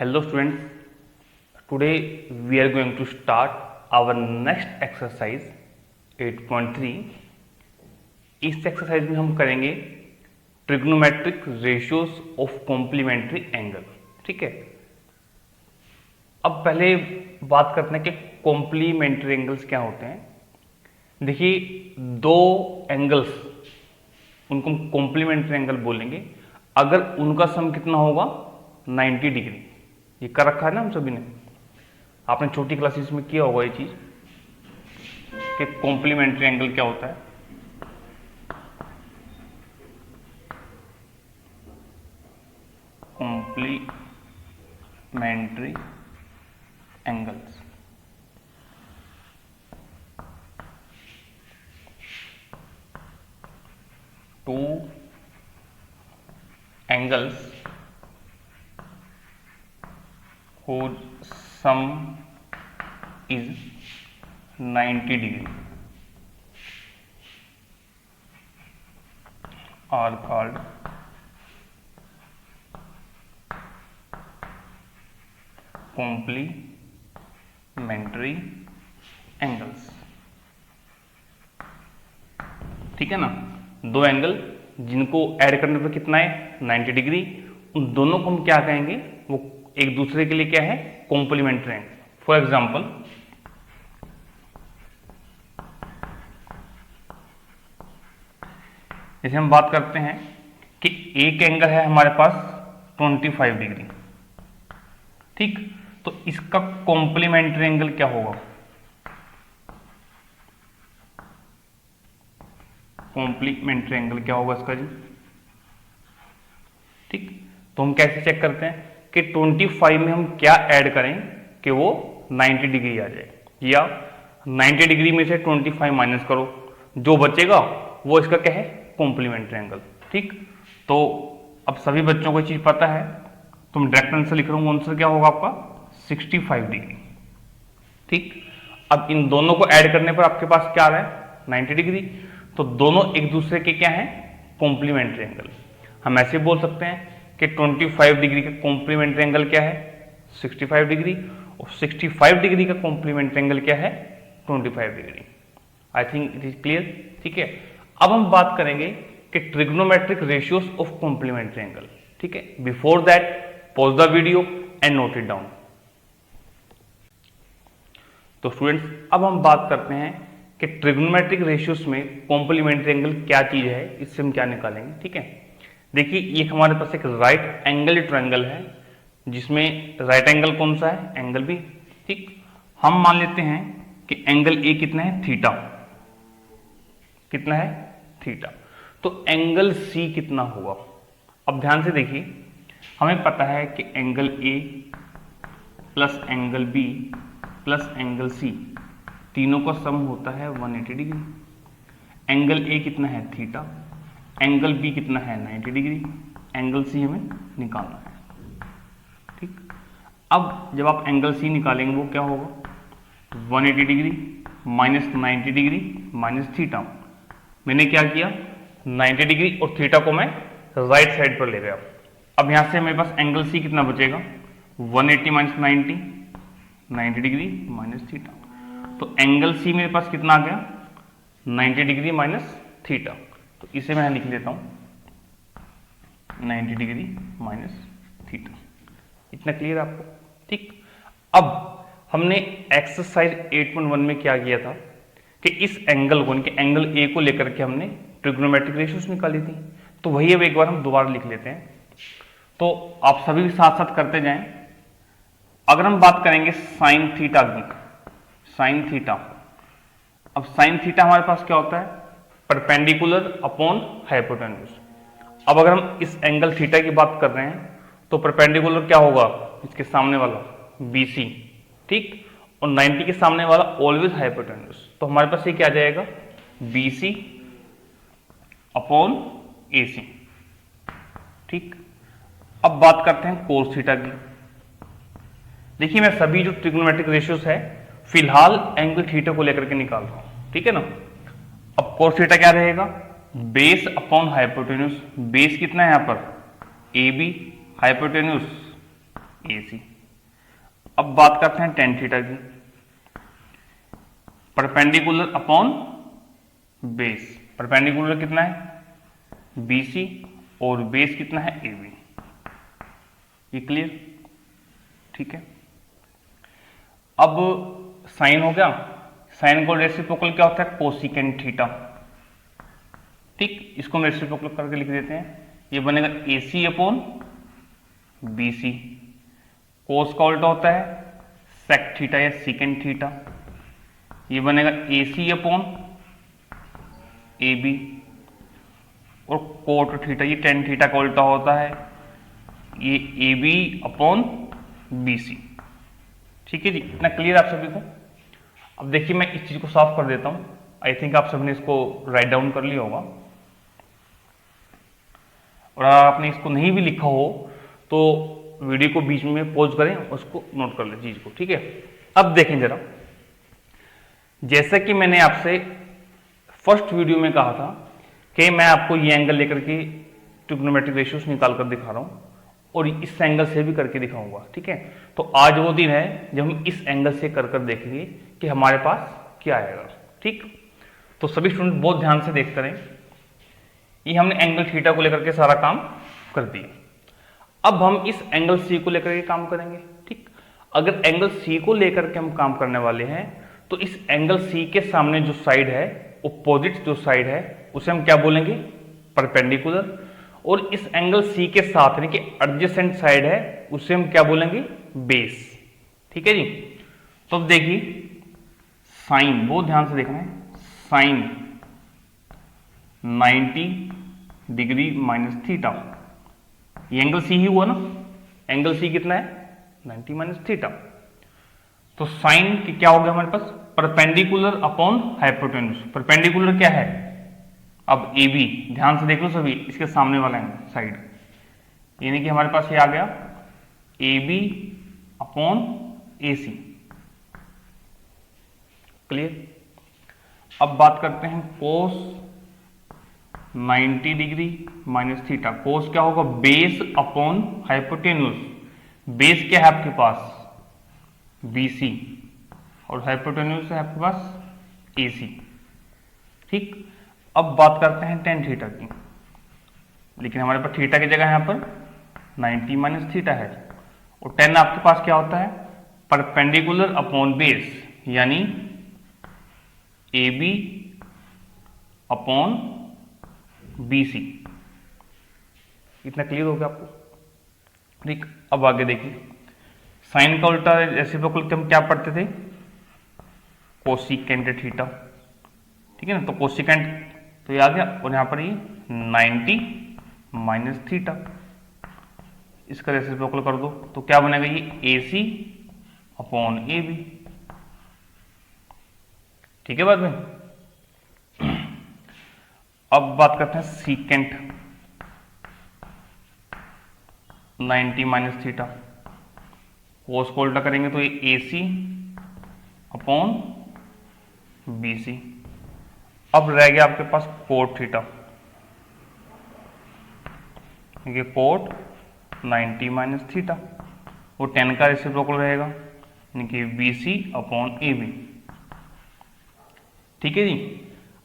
Hello students, today we are going to start our next exercise 8.3. इस exercise में हम करेंगे trigonometric ratios of complementary angle. ठीक है, अब पहले बात करते हैं कि कॉम्प्लीमेंट्री एंगल्स क्या होते हैं. देखिए, दो एंगल्स उनको हम कॉम्प्लीमेंट्री एंगल बोलेंगे अगर उनका सम कितना होगा 90 डिग्री. ये कर रखा है ना हम सभी ने, आपने छोटी क्लासेस में किया होगा ये चीज कि कॉम्प्लीमेंट्री एंगल क्या होता है. Complementary angles two angles whose sum is 90 degree are called complementary angles. ठीक है ना, दो एंगल जिनको ऐड करने पर कितना है 90 डिग्री, उन दोनों को हम क्या कहेंगे, वो एक दूसरे के लिए क्या है कॉम्प्लीमेंट्री एंगल. फॉर एग्जाम्पल, जैसे हम बात करते हैं कि एक एंगल है हमारे पास 25 डिग्री. ठीक, तो इसका कॉम्प्लीमेंट्री एंगल क्या होगा, कॉम्प्लीमेंट्री एंगल क्या होगा इसका जी. ठीक, तो हम कैसे चेक करते हैं कि 25 में हम क्या ऐड करें कि वो 90 डिग्री आ जाए, या 90 डिग्री में से 25 माइनस करो, जो बचेगा वो इसका क्या है कॉम्प्लीमेंट्री एंगल. ठीक, तो अब सभी बच्चों को ये चीज पता है, तो मैं डायरेक्ट आंसर लिख रहा हूँ. आंसर क्या होगा आपका 65 डिग्री. ठीक, अब इन दोनों को ऐड करने पर आपके पास क्या आ रहा है 90 डिग्री. तो दोनों एक दूसरे के क्या है कॉम्प्लीमेंट्री एंगल. हम ऐसे बोल सकते हैं कि 25 डिग्री का कॉम्प्लीमेंट्री एंगल क्या है 65 डिग्री, और 65 डिग्री का कॉम्प्लीमेंट्री एंगल क्या है 25 degree. I think it is clear. ठीक है, अब हम बात करेंगे कि trigonometric ratios of complementary angle. ठीक है, before that pause the video and note it down. तो स्टूडेंट्स, अब हम बात करते हैं कि ट्रिग्नोमेट्रिक रेशियोज में कॉम्प्लीमेंट्री एंगल क्या चीज है, इससे हम क्या निकालेंगे. ठीक है, देखिए ये हमारे पास एक राइट एंगल ट्रायंगल है जिसमें राइट एंगल कौन सा है एंगल बी. ठीक, हम मान लेते हैं कि एंगल ए कितना है थीटा, कितना है थीटा. तो एंगल सी कितना होगा. अब ध्यान से देखिए, हमें पता है कि angle A plus angle B plus angle C तीनों का सम होता है 180 डिग्री. एंगल ए कितना है थीटा, एंगल बी कितना है 90 डिग्री, एंगल सी हमें निकालना है. ठीक, अब जब आप एंगल सी निकालेंगे वो क्या होगा 180 degree minus 90 degree minus theta. मैंने क्या किया 90 डिग्री और थीटा को मैं राइट साइड पर ले गया. अब यहां से मेरे पास एंगल सी कितना बचेगा 180 माइनस 90 डिग्री माइनस थीटा. तो एंगल सी मेरे पास कितना आ गया 90 डिग्री माइनस थीटा. तो इसे मैं लिख लेता हूं 90 डिग्री माइनस थीटा. इतना क्लियर आपको. ठीक, अब हमने एक्सरसाइज 8.1 में क्या किया था कि इस एंगल को, एंगल ए को लेकर के हमने ट्रिग्नोमेट्रिक रेशियोज निकाली थी. तो वही अब एक बार हम दोबारा लिख लेते हैं. तो आप सभी साथ साथ करते जाएं. अगर हम बात करेंगे साइन थीटा की, साइन थीटा, अब साइन थीटा हमारे पास क्या होता है परपेंडिकुलर अपॉन हाइपोटेन्यूज. अब अगर हम इस एंगल थीटा की बात कर रहे हैं तो परपेंडिकुलर क्या होगा इसके सामने वाला BC. ठीक, और 90 के सामने वाला ऑलवेज हाइपोटेन्यूज. तो हमारे पास ये क्या आ जाएगा BC अपॉन AC. ठीक, अब बात करते हैं कोस थीटा की. देखिए, मैं सभी जो ट्रिग्नोमेट्रिक रेशियोज है फिलहाल एंगल थीटा को लेकर के निकाल रहा हूं. ठीक है ना. अब कोस थीटा क्या रहेगा बेस अपॉन हाइपोटेन्यूज. बेस कितना है यहां पर AB, हाइपोटेन्यूज AC. अब बात करते हैं टेन थीटा की। परपेंडिकुलर अपॉन बेस, परपेंडिकुलर कितना है BC और बेस कितना है AB। ये क्लियर? ठीक है। अब साइन हो गया, साइन को रेसिप्रोकल क्या होता है कोसिकेंट थीटा। ठीक, इसको हम रेसिप्रोकल करके लिख देते हैं, ये बनेगा AC अपॉन BC। कोस का उल्टा होता है सेक थीटा या सीकेंट थीटा, ये बनेगा AC अपॉन AB। और कोट थीटा, ये टेन थीटा का उल्टा होता है, ये AB अपॉन BC। ठीक है जी, इतना क्लियर आप सभी को? अब देखिए मैं इस चीज को सॉल्व कर देता हूं। आई थिंक आप सबने इसको राइट डाउन कर लिया होगा, और अगर आपने इसको नहीं भी लिखा हो तो वीडियो को बीच में पॉज करें, उसको नोट कर ले चीज को। ठीक है, अब देखें जरा, जैसा कि मैंने आपसे फर्स्ट वीडियो में कहा था कि मैं आपको ये एंगल लेकर के ट्रिग्नोमेट्रिक रेशियोज निकाल कर दिखा रहा हूं और इस एंगल से भी करके दिखाऊंगा। ठीक है, तो आज वो दिन है जब हम इस एंगल से कर देखेंगे कि हमारे पास क्या आएगा। ठीक, तो सभी स्टूडेंट बहुत ध्यान से देखते रहें। ये हमने एंगल थीटा को लेकर के सारा काम कर दिया। अब हम इस एंगल सी को लेकर के काम करेंगे। ठीक, अगर एंगल सी को लेकर के हम काम करने वाले हैं तो इस एंगल सी के सामने जो साइड है, अपोजिट जो साइड है, उसे हम क्या बोलेंगे परपेंडिकुलर। और इस एंगल सी के साथ यानी कि एडजेसेंट साइड है, उसे हम क्या बोलेंगे बेस। ठीक है जी, तो अब देखिए साइन, बहुत ध्यान से देखना है, साइन 90 डिग्री माइनस थीटा, ये एंगल सी ही हुआ ना, एंगल सी कितना है 90 माइनस थीटा। तो साइन की क्या हो गया हमारे पास परपेंडिकुलर अपॉन हाइपोटेन्यूज। परपेंडिकुलर क्या है अब AB, ध्यान से देख लो सभी, इसके सामने वाला एंगल साइड, यानी कि हमारे पास ये आ गया AB अपॉन AC। क्लियर? अब बात करते हैं कोस 90 डिग्री माइनस थीटा। कोस क्या होगा बेस अपॉन हाइपोटेन्यूज। बेस क्या है आपके पास BC और हाइपोटेन्यूज है आपके पास AC। ठीक, अब बात करते हैं टेन थीटा की, लेकिन हमारे पास थीटा की जगह यहाँ पर 90 माइनस थीटा है, और टेन आपके पास क्या होता है परपेंडिकुलर अपॉन बेस, यानी AB अपॉन BC। इतना क्लियर हो गया आपको? ठीक, अब आगे देखिए, साइन का उल्टा रेसिप्रोकल हम क्या पढ़ते थे कोसिकेंट थीटा। ठीक है ना, तो कोसिकेंट तो ये आ गया, और यहां पर ये 90 माइनस थीटा, इसका रेसिप्रोकल कर दो तो क्या बनेगा ये AC अपॉन AB। ठीक है, बाद में अब बात करते हैं सीकेंट 90 माइनस थीटा, कोस को उल्टा करेंगे तो ये AC अपॉन BC। अब रह गया आपके पास कोट थीटा, ये कोट 90 माइनस थीटा, वो 10 का रेसिप्रोकल रहेगा यानी कि BC अपॉन AB। ठीक है जी,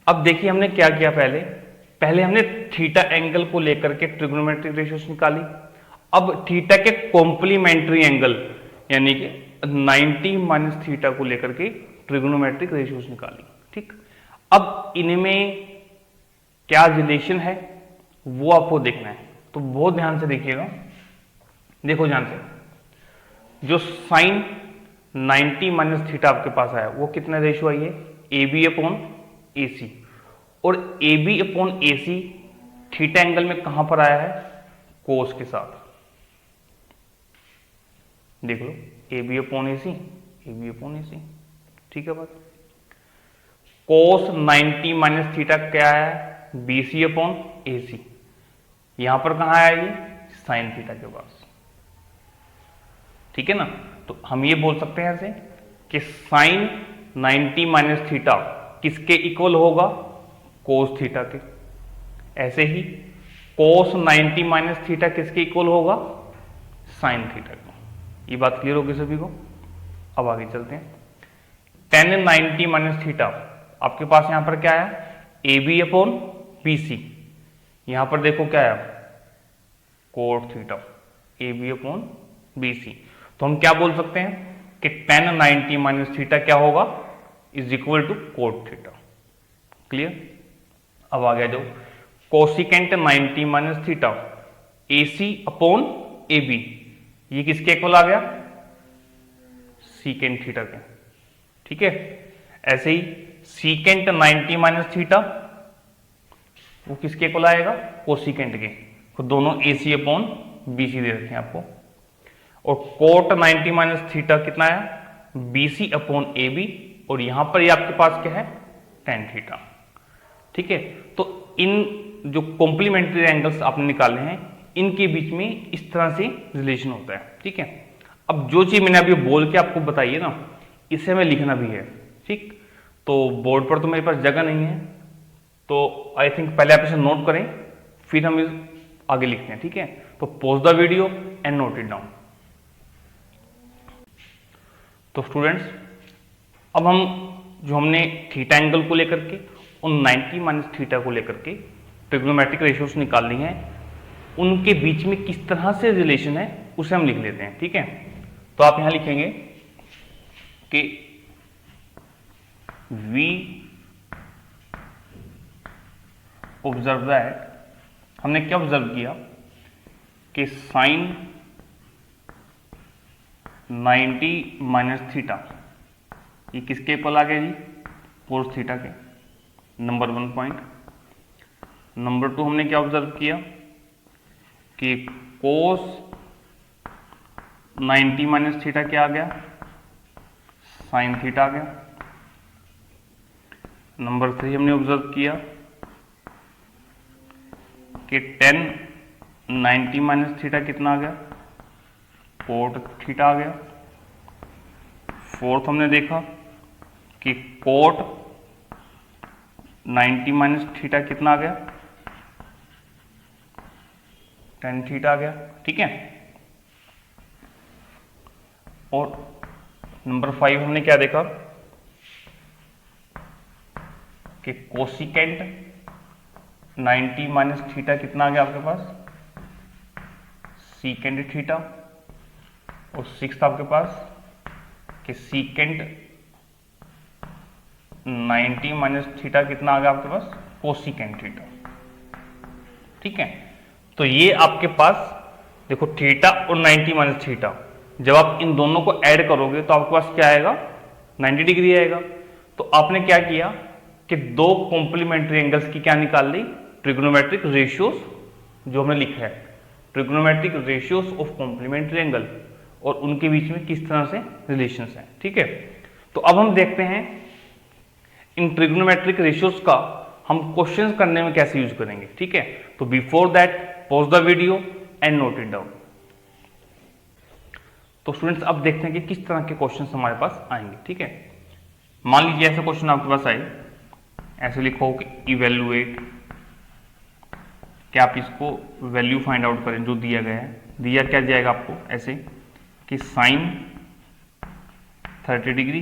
अब देखिए हमने क्या किया, पहले हमने थीटा एंगल को लेकर के ट्रिग्नोमेट्रिक रेशियोज निकाली। अब थीटा के कॉम्प्लीमेंट्री एंगल यानी कि 90 माइनस थीटा को लेकर के ट्रिग्नोमेट्रिक रेशियोज निकाली। ठीक, अब इनमें क्या रिलेशन है वो आपको देखना है, तो बहुत ध्यान से देखिएगा। देखो ध्यान से, जो साइन 90 माइनस थीटा आपके पास आया वो कितना रेशियो आई है AB अपॉन AC, और AB upon AC theta angle में कहां पर आया है कोस के साथ। देख लो AB upon AC, AB upon AC। ठीक है बात, कोस 90 माइनस थीटा क्या है BC अपॉन AC, यहां पर कहां आया ये साइन थीटा के पास। ठीक है ना, तो हम ये बोल सकते हैं ऐसे कि साइन 90 माइनस थीटा किसके इक्वल होगा कोस थीटा के, ऐसे ही कोस 90 माइनस थीटा किसके इक्वल होगा साइन थीटा के। ये बात क्लियर होगी सभी को? अब आगे चलते हैं। tan 90 माइनस थीटा, आपके पास यहां पर क्या है, A B upon B C. यहां पर देखो क्या है, cot theta, A B upon B C. तो हम क्या बोल सकते हैं कि tan 90 माइनस थीटा क्या होगा, is equal to cot theta. Clear. अब आ गया जो cosecant 90 minus theta, A C upon A B, ये किसके इक्वल आ गया, सीकेंट थीटा के। ठीक है, ऐसे ही सीकेंट 90 माइनस थीटा वो किसके इक्वल आएगा, कोसिकेंट के। तो दोनों ए सी अपॉन बी सी दे रखे हैं आपको। और कोट 90 माइनस थीटा कितना है, B C upon A B, और यहां पर ये आपके पास क्या है, tan थीटा। ठीक है, तो इन जो कॉम्प्लीमेंट्री एंगल्स आपने निकाले हैं, इनके बीच में इस तरह से रिलेशन होता है। ठीक है, अब जो चीज मैंने अभी बोल के आपको बताई है ना, इसे हमें लिखना भी है। ठीक, तो बोर्ड पर तो मेरे पास जगह नहीं है, तो आई थिंक पहले आप इसे नोट करें, फिर हम इस आगे लिखते हैं। ठीक है, तो pause the video and note it down. तो स्टूडेंट्स, अब हम जो हमने थीटा एंगल को लेकर के और 90 माइनस थीटा को लेकर के ट्रिग्नोमेट्रिक रेशियोज निकालनी है, उनके बीच में किस तरह से रिलेशन है उसे हम लिख लेते हैं। ठीक है, तो आप यहां लिखेंगे कि वी ऑब्जर्व दैट, हमने क्या ऑब्जर्व किया कि साइन 90 माइनस थीटा ये किसके इक्वल आ गया जी, कोस थीटा के। Number 1 point. नंबर 2 हमने क्या ऑब्जर्व किया कि कोस 90 माइनस थीटा क्या आ गया, साइन थीटा आ गया। नंबर 3 हमने ऑब्जर्व किया कि tan 90 माइनस थीटा कितना आ गया, कोट थीटा आ गया। 4th हमने देखा कि कोट 90 माइनस थीटा कितना आ गया, tan थीटा आ गया। ठीक है, और नंबर 5 हमने क्या देखा कि कोसिकेंट 90 माइनस थीटा कितना आ गया आपके पास, सीकेंट थीटा। और 6th आपके पास कि सीकेंट 90 माइनस थीटा कितना आ गया आपके पास, कोसिकेंट थीटा। ठीक है, तो ये आपके पास देखो थीटा और 90 माइनस थीटा, जब आप इन दोनों को ऐड करोगे तो आपके पास क्या आएगा, 90 डिग्री आएगा। तो आपने क्या किया कि दो कॉम्प्लीमेंट्री एंगल्स की क्या निकाल ली, ट्रिग्नोमेट्रिक रेशियोज, जो हमने लिखा है trigonometric ratios of complementary angle, और उनके बीच में किस तरह से रिलेशंस हैं। ठीक है, तो अब हम देखते हैं इन ट्रिग्नोमेट्रिक रेशियोज का हम क्वेश्चंस करने में कैसे यूज करेंगे। ठीक है, तो before that pause the video and note it down. तो स्टूडेंट्स, अब देखते हैं कि किस तरह के क्वेश्चंस हमारे पास आएंगे। ठीक है, मान लीजिए ऐसा क्वेश्चन आपके पास आए, ऐसे लिखो कि इवेल्युएट, क्या आप इसको वैल्यू फाइंड आउट करें जो दिया गया है। दिया क्या जाएगा आपको ऐसे कि sine 30 degree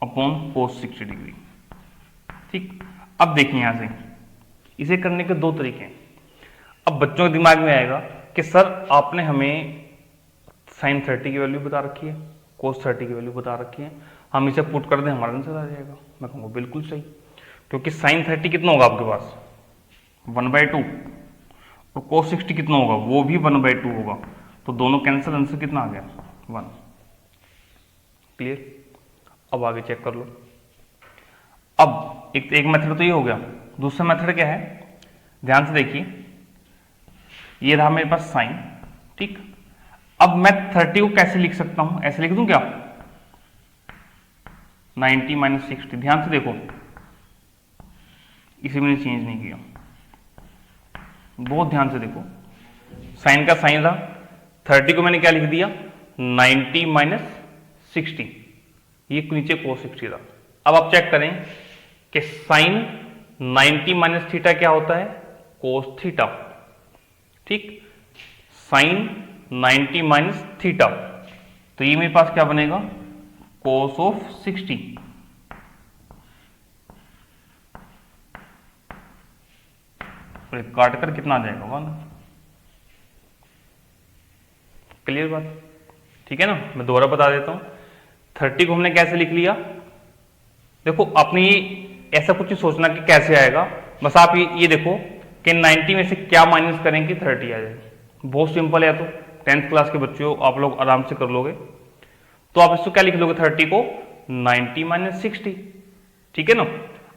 upon cos 60 degree. ठीक, अब देखिए यहां से इसे करने के दो तरीके हैं। अब बच्चों के दिमाग में आएगा कि सर आपने हमें साइन 30 की वैल्यू बता रखी है, कोस 30 की वैल्यू बता रखी है, हम इसे पुट कर दें हमारा आंसर आ जाएगा। मैं कहूँगा बिल्कुल सही, क्योंकि साइन 30 कितना होगा आपके पास 1/2, और कोस 60 कितना होगा, वो भी 1/2 होगा। तो दोनों कैंसिल, आंसर कितना आ गया 1। क्लियर। अब आगे चेक कर लो। अब एक मेथड तो ये हो गया, दूसरा मेथड क्या है, ध्यान से देखिए, ये रहा मेरे पास साइन। ठीक, अब मैं 30 को कैसे लिख सकता हूं, ऐसे लिख दूं क्या, 90 माइनस 60। ध्यान से देखो, इसे मैंने चेंज नहीं किया, बहुत ध्यान से देखो। साइन का साइन रहा, 30 को मैंने क्या लिख दिया 90 माइनस 60, ये नीचे कोस 60 रहा। अब आप चेक करें कि साइन 90 माइनस थीटा क्या होता है, कोस थीटा। ठीक, साइन 90 माइनस थीटा, तो ये मेरे पास क्या बनेगा cos ऑफ 60, काट कर कितना आ जाएगा 1। क्लियर बात? ठीक है ना। मैं दोबारा बता देता हूं, 30 को हमने कैसे लिख लिया। देखो आपने ये ऐसा कुछ नहीं सोचना कि कैसे आएगा, बस आप ये देखो कि 90 में से क्या माइनस करेंगे 30 आ जाएगा। बहुत सिंपल है, तो 10th क्लास के बच्चे हो आप लोग आराम से कर लोगे। तो आप इसको क्या लिख लोगे 30 को 90 माइनस 60, ठीक है ना।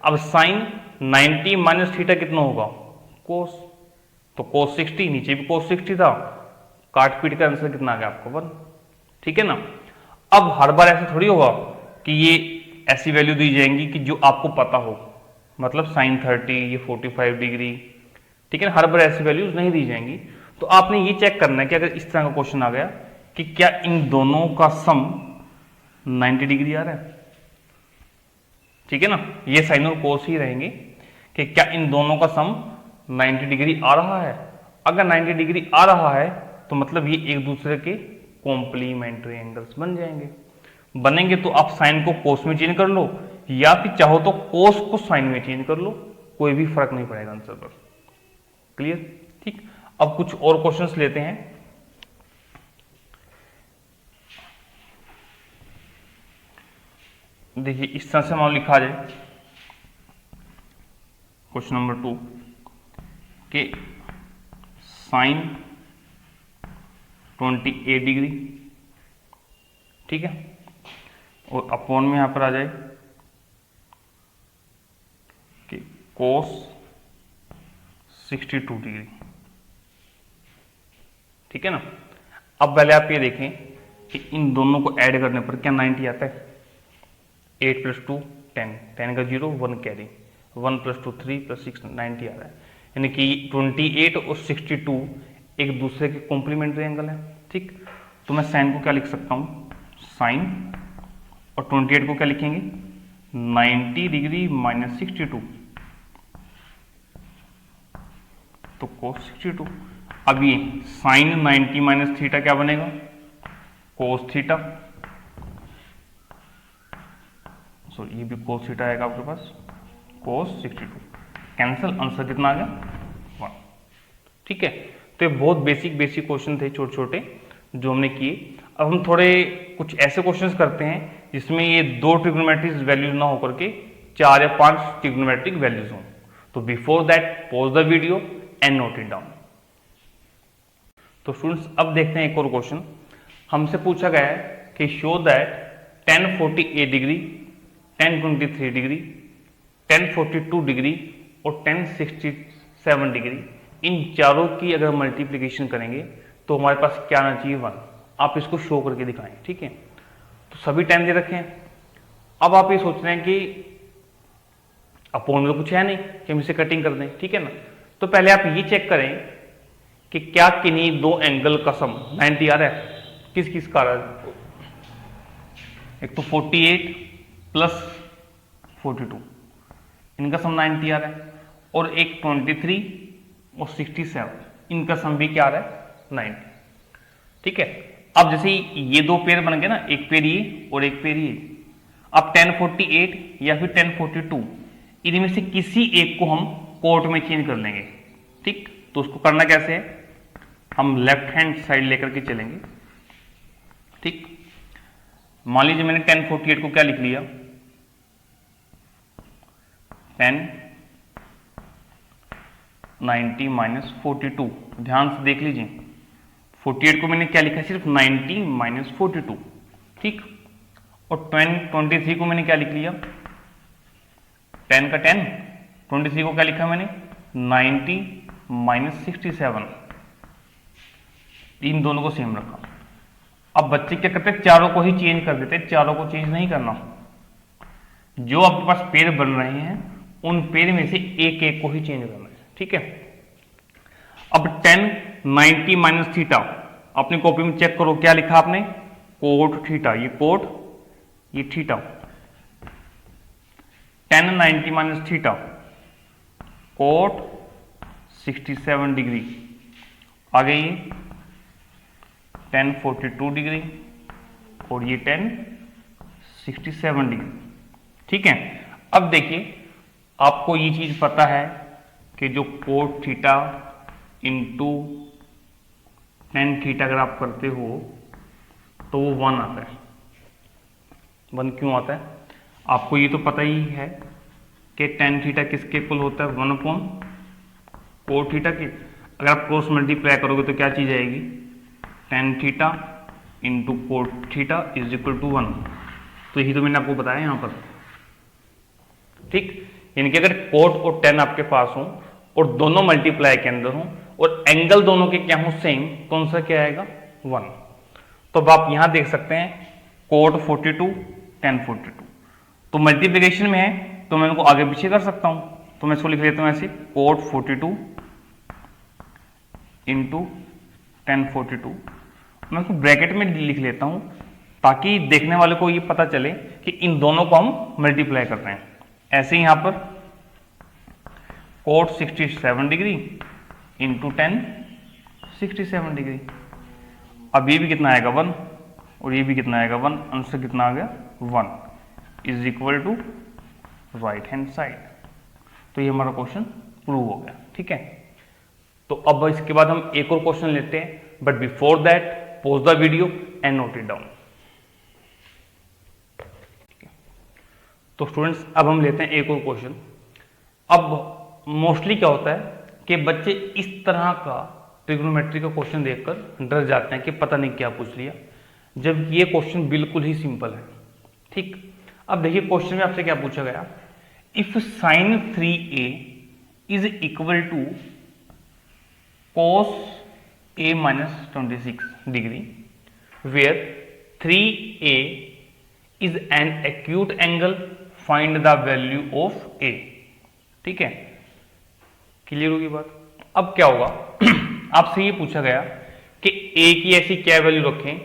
अब साइन 90 माइनस थीटा कितना होगा कोस, तो कोस 60, नीचे भी कोस 60 था, काट पीट का आंसर कितना आ गया आपको 1, ठीक है ना। अब हर बार ऐसा थोड़ी होगा कि ये ऐसी वैल्यू दी जाएंगी कि जो आपको पता हो, मतलब साइन 30 ये 45 डिग्री, ठीक है ना। हर बार ऐसी वैल्यूज नहीं दी जाएंगी। तो आपने ये चेक करना है कि अगर इस तरह का क्वेश्चन आ गया कि क्या इन दोनों का सम 90 डिग्री आ रहा है, ठीक है ना। ये साइन और कोस ही रहेंगे कि क्या इन दोनों का सम 90 डिग्री आ रहा है। अगर 90 डिग्री आ रहा है तो मतलब ये एक दूसरे के कॉम्प्लीमेंट्री एंगल्स बन जाएंगे। बनेंगे तो आप साइन को कोस में चेंज कर लो, या फिर चाहो तो कोस को साइन में चेंज कर लो, कोई भी फर्क नहीं पड़ेगा आंसर पर। क्लियर? ठीक। अब कुछ और क्वेश्चंस लेते हैं। देखिए इस तरह से मान लिखा जाए क्वेश्चन नंबर 2 के साइन 28 डिग्री, ठीक है, और अपॉन में यहां पर आ जाए कि कोस 62 डिग्री, ठीक है ना। अब पहले आप ये देखें कि इन दोनों को ऐड करने पर क्या 90 आता है। 8 + 2 10, 10 का 0 1 कैरी, 1 + 2 3 + 6 90 आ रहा है। यानी कि 28 और 62 एक दूसरे के कॉम्प्लीमेंट्री एंगल है, ठीक। तो मैं साइन को क्या लिख सकता हूं, साइन, और 28 को क्या लिखेंगे 90 डिग्री माइनस 62, तो कोस 62। अब ये साइन 90 माइनस थीटा क्या बनेगा कोस थीटा, सॉरी ये भी कोस थीटा आएगा आपके पास, कोस 62 कैंसिल, आंसर कितना आ गया 1, ठीक है। तो ये बहुत बेसिक क्वेश्चन थे छोटे छोटे जो हमने किए। अब हम थोड़े कुछ ऐसे क्वेश्चंस करते हैं जिसमें ये 2 ट्रिग्नोमेट्रिक वैल्यूज ना होकर के 4 या 5 ट्रिग्नोमेट्रिक वैल्यूज हों। तो before that pause the video and note it down. तो स्टूडेंट्स अब देखते हैं एक और क्वेश्चन। हमसे पूछा गया है कि show that 1048 degree, 1023 degree, 1042 degree और 1067 डिग्री, इन चारों की अगर मल्टीप्लिकेशन करेंगे तो हमारे पास क्या आना चाहिए 1। आप इसको शो करके दिखाएं, ठीक है। तो सभी 10 दे रखे हैं। अब आप ये सोच रहे हैं कि अपोन में तो कुछ है नहीं कि हम इसे कटिंग कर दें, ठीक है ना। तो पहले आप ये चेक करें कि क्या किन्हीं दो एंगल का सम 90 आ रहा है, किस किस का आ रहा है। एक तो 48 + 42 इनका सम 90 आ रहा है, और एक 23 और 67 इनका सम भी क्या आ रहा है 90, ठीक है। अब जैसे ये दो पेयर बन गए ना, एक पेयर ये और एक पेयर ये। अब 1048 या फिर 1042 इनमें से किसी एक को हम कोट में चेंज कर लेंगे, ठीक। तो उसको करना कैसे है, हम लेफ्ट हैंड साइड लेकर के चलेंगे, ठीक। मान लीजिए मैंने 1048 को क्या लिख लिया 1090 माइनस 42, ध्यान से देख लीजिए 48 को मैंने क्या लिखा है सिर्फ 90 माइनस 42, ठीक। और 23 को मैंने क्या लिख लिया 10 का 10, 23 को क्या लिखा मैंने 90 माइनस 67, इन दोनों को सेम रखा। अब बच्चे क्या करते हैं चारों को ही चेंज कर देते हैं, चारों को चेंज नहीं करना। जो आपके पास पेड़ बन रहे हैं उन पेड़ में से एक एक को ही चेंज करना है, ठीक है। अब 1090 माइनस थीटा अपनी कॉपी में चेक करो क्या लिखा आपने कोट थीटा, ये कोट ये theta. 1090 minus theta coat 67 degree, आगे ये 1042 डिग्री और ये 67 डिग्री। ठीक है, अब देखिए आपको ये चीज पता है कि जो cot theta into tan theta अगर आप करते हो तो वो 1 आता है। 1 क्यों आता है? आपको ये तो पता ही है कि टेन थीटा किसके इक्वल होता है? 1 अपॉन कोट थीटा के। अगर आप क्रॉस मल्टीप्लाई करोगे तो क्या चीज आएगी? Tan theta into cot theta is equal to 1। तो यही तो मैंने आपको बताया यहां पर। ठीक, यानी कि अगर कोट और टेन आपके पास हो और दोनों मल्टीप्लाई के अंदर हो और एंगल दोनों के क्या हो? सेम, कौन सा क्या आएगा? 1। तो अब आप यहां देख सकते हैं कोट 42 टेन 42, तो मल्टीप्लिकेशन में है तो मैं इनको आगे पीछे कर सकता हूं। तो मैं इसको लिख लेता हूं ऐसे, कोट 42 इंटू टेन 42। मैं इसको ब्रैकेट में लिख लेता हूं ताकि देखने वाले को ये पता चले कि इन दोनों को हम मल्टीप्लाई कर रहे हैं। ऐसे ही यहां पर cot 67 degree into tan 67 degree. अब ये भी कितना आएगा? 1, और ये भी कितना आएगा? 1। आंसर कितना आ गया? 1 is equal to right hand side. तो ये हमारा क्वेश्चन प्रूव हो गया। ठीक है, तो अब इसके बाद हम एक और क्वेश्चन लेते हैं, but before that pause the video and note it down. तो स्टूडेंट्स अब हम लेते हैं एक और क्वेश्चन। अब मोस्टली क्या होता है कि बच्चे इस तरह का ट्रिग्नोमेट्री का क्वेश्चन देखकर डर जाते हैं कि पता नहीं क्या पूछ लिया, जब ये क्वेश्चन बिल्कुल ही सिंपल है। ठीक, अब देखिए क्वेश्चन में आपसे क्या पूछा गया, if sine 3a is equal to cos a minus 26 डिग्री where 3a is an acute angle, find the value of a। ठीक है, क्लियर होगी बात? अब क्या होगा आपसे ये पूछा गया कि a की ऐसी क्या वैल्यू रखें,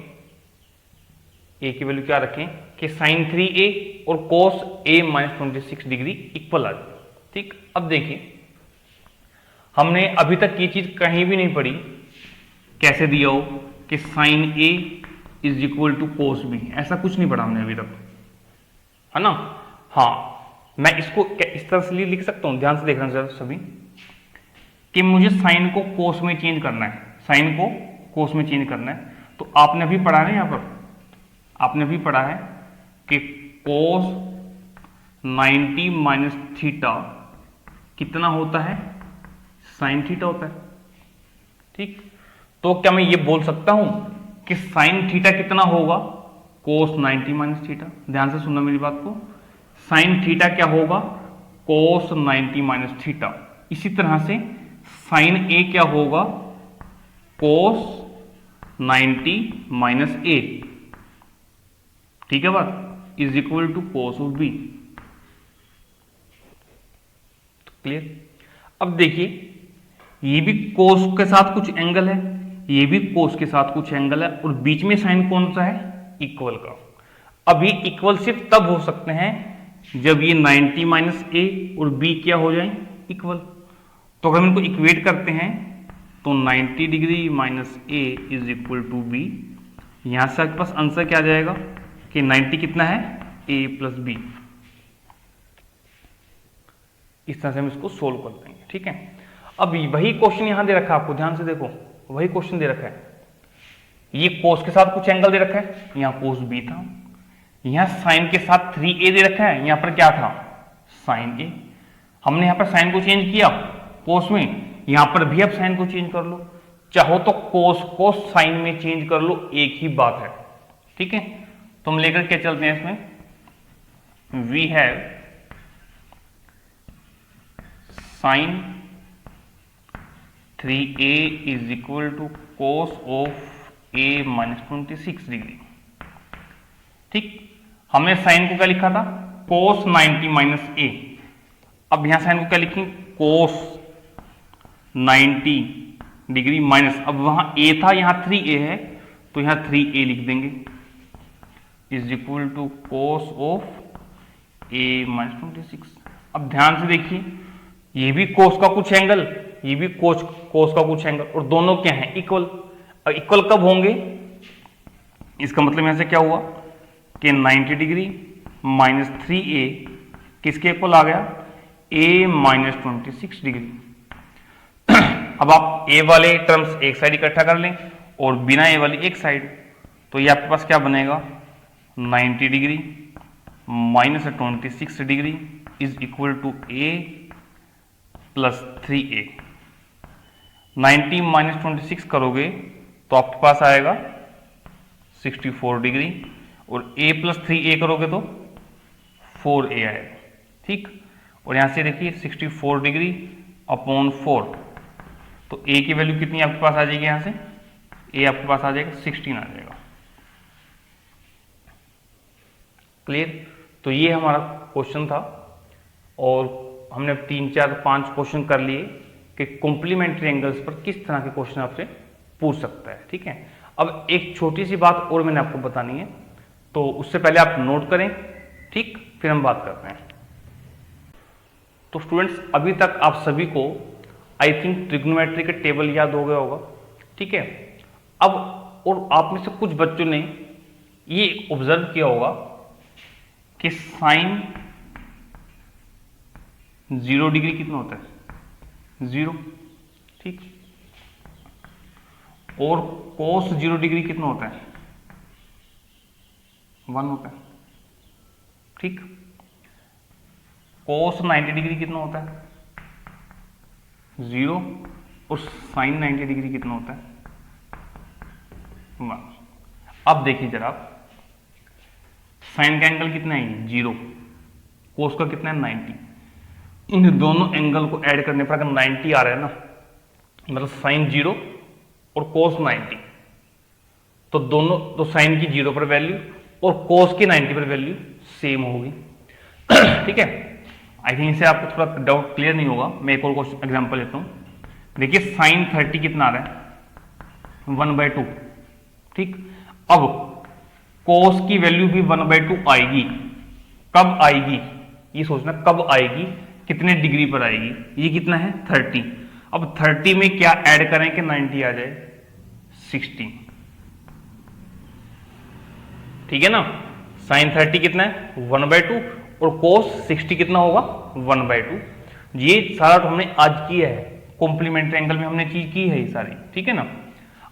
a की वैल्यू क्या रखें कि साइन 3a और cos a minus 26 degree equal आ जाए। ठीक, अब देखिए हमने अभी तक ये चीज कहीं भी नहीं पढ़ी कैसे दिया हो कि sine a is equal to cos b, ऐसा कुछ नहीं पढ़ा हमने अभी तक, है ना? हाँ, मैं इसको इस तरह से लिख सकता हूं, ध्यान से देखना जरा सभी, कि मुझे साइन को कोस में चेंज करना है, साइन को कोस में चेंज करना है। तो आपने अभी पढ़ा है, यहां पर आपने अभी पढ़ा है कि कोस 90 माइनस थीटा कितना होता है? साइन थीटा होता है। ठीक, तो क्या मैं ये बोल सकता हूं कि साइन थीटा कितना होगा? Cos 90 minus theta. ध्यान से सुनना मेरी बात को, साइन थीटा क्या होगा? Cos 90 minus theta. इसी तरह से साइन ए क्या होगा? Cos 90 minus A. ठीक है बात, is equal to cos of B. Clear? अब देखिए ये भी कोस के साथ कुछ एंगल है, ये भी कोस के साथ कुछ एंगल है, और बीच में साइन कौन सा है? इक्वल का। अब ये इक्वल सिर्फ तब हो सकते हैं जब ये 90 माइनस ए और बी क्या हो जाए? इक्वल। तो अगर हम इनको इक्वेट करते हैं तो 90 degree minus A is equal to B. यहां से आपके पास आंसर क्या आ जाएगा कि 90 कितना है? ए प्लस बी। इस तरह से हम इसको सोल्व कर देंगे। ठीक है, अब वही क्वेश्चन यहां दे रखा है, आपको ध्यान से देखो, वही क्वेश्चन दे रखा है। ये कोस के साथ कुछ एंगल दे रखा है, यहां कोस बी था, यहां साइन के साथ 3a दे रखा है, यहां पर क्या था? साइन ए। हमने यहां पर साइन को चेंज किया कोस में, यहां पर भी आप साइन को चेंज कर लो, चाहो तो कोस को साइन में चेंज कर लो, एक ही बात है। ठीक है, तो हम लेकर क्या चलते हैं इसमें, we have sine 3a is equal to cos of a minus 26 degree. ठीक, हमने साइन को क्या लिखा था? Cos 90 minus A. अब यहां साइन को क्या लिखें? कोस 90 डिग्री माइनस, अब वहां a था, यहां 3a है, तो यहां 3a लिख देंगे, is equal to cos of a minus 26। अब ध्यान से देखिए, ये भी कोस का कुछ एंगल, ये भी कोस का कुछ एंगल, और दोनों क्या है? इक्वल। अब इक्वल कब होंगे? इसका मतलब यहां से क्या हुआ कि 90 डिग्री माइनस 3a किसके इक्वल आ गया, a माइनस 26 डिग्री। अब आप a वाले टर्म्स एक साइड इकट्ठा कर लें और बिना a वाली एक साइड, तो ये आपके पास क्या बनेगा, 90 degree minus 26 degree is equal to a plus 3a। 90 minus 26 करोगे तो आपके पास आएगा 64 डिग्री और a प्लस 3a करोगे तो 4a आएगा, ठीक। और यहां से देखिए 64 डिग्री अपॉन 4, तो a की वैल्यू कितनी आपके पास आ जाएगी, यहां से a आपके पास आ जाएगा 16 आ जाएगा। क्लियर। तो ये हमारा क्वेश्चन था और हमने 3 4 5 क्वेश्चन कर लिए कि कॉम्प्लीमेंट्री एंगल्स पर किस तरह के क्वेश्चन आपसे पूछ सकता है, ठीक है। अब एक छोटी सी बात और मैंने आपको बतानी है, तो उससे पहले आप नोट करें, ठीक, फिर हम बात करते हैं। तो स्टूडेंट्स अभी तक आप सभी को आई थिंक ट्रिग्नोमेट्री के टेबल याद हो गया होगा, ठीक है। अब और आप में से कुछ बच्चों ने ये ऑब्जर्व किया होगा कि साइन 0 डिग्री कितना होता है, 0, ठीक। और कोस 0 डिग्री कितना होता है, 1 होता है, ठीक। कोस 90 डिग्री कितना होता है, 0, और साइन 90 डिग्री कितना होता है, 1। अब देखिए जरा, साइन का एंगल कितना है, 0, कोस का कितना है, 90। इन दोनों एंगल को ऐड करने पर अगर 90 आ रहा है ना, मतलब साइन 0 और कोस 90, तो दोनों, तो साइन की 0 पर वैल्यू और कोस की 90 पर वैल्यू सेम होगी, ठीक है। आई थिंक इससे आपको थोड़ा डाउट क्लियर नहीं होगा। मैं एक और क्वेश्चन एग्जांपल लेता हूं। देखिए साइन 30 कितना आ रहा है, 1/2, ठीक। अब कोस की वैल्यू भी 1/2 आएगी, कब आएगी ये सोचना, कब आएगी, कितने डिग्री पर आएगी, ये कितना है 30। अब 30 में क्या ऐड करें कि 90 आ जाए, 16, ठीक है ना। साइन 30 कितना है, 1/2, और कोस 60 कितना होगा, 1/2। ये सारा तो हमने आज किया है, कॉम्प्लीमेंट्री एंगल में हमने चीज की है ये सारी, ठीक है ना।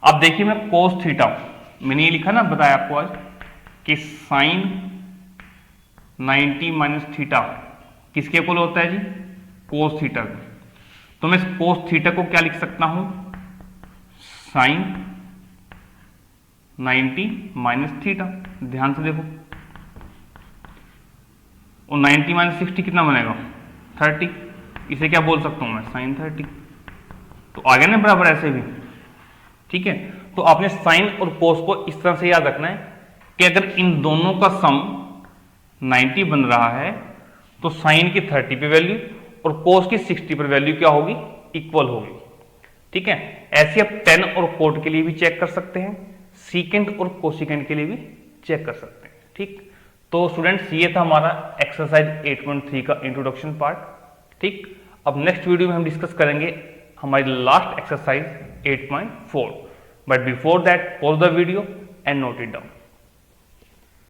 अब देखिए मैं कोस थीटा, मैंने ये लिखा ना, बताया आपको आज कि साइन 90 माइनस थीटा किसके इक्वल होता है जी, कोस थीटा। तो मैं कोस थीटा को क्या लिख सकता हूं, साइन 90 माइनस थीटा। ध्यान से देखो, और 90 माइनस 60 कितना बनेगा, 30। इसे क्या बोल सकता हूं मैं, साइन 30। तो आ गया ना बराबर ऐसे भी, ठीक है। तो आपने साइन और कोस को इस तरह से याद रखना है कि अगर इन दोनों का सम 90 बन रहा है तो साइन की 30 पे वैल्यू और कोस की 60 पर वैल्यू क्या होगी, इक्वल होगी, ठीक है। ऐसे आप टेन और कोट के लिए भी चेक कर सकते हैं, सीकेंट और कोसिकेंट के लिए भी चेक कर सकते हैं, ठीक। तो स्टूडेंट्स ये था हमारा एक्सरसाइज 8.3 का इंट्रोडक्शन पार्ट, ठीक। अब नेक्स्ट वीडियो में हम डिस्कस करेंगे हमारी last exercise 8.4, but before that pause the video and note it down.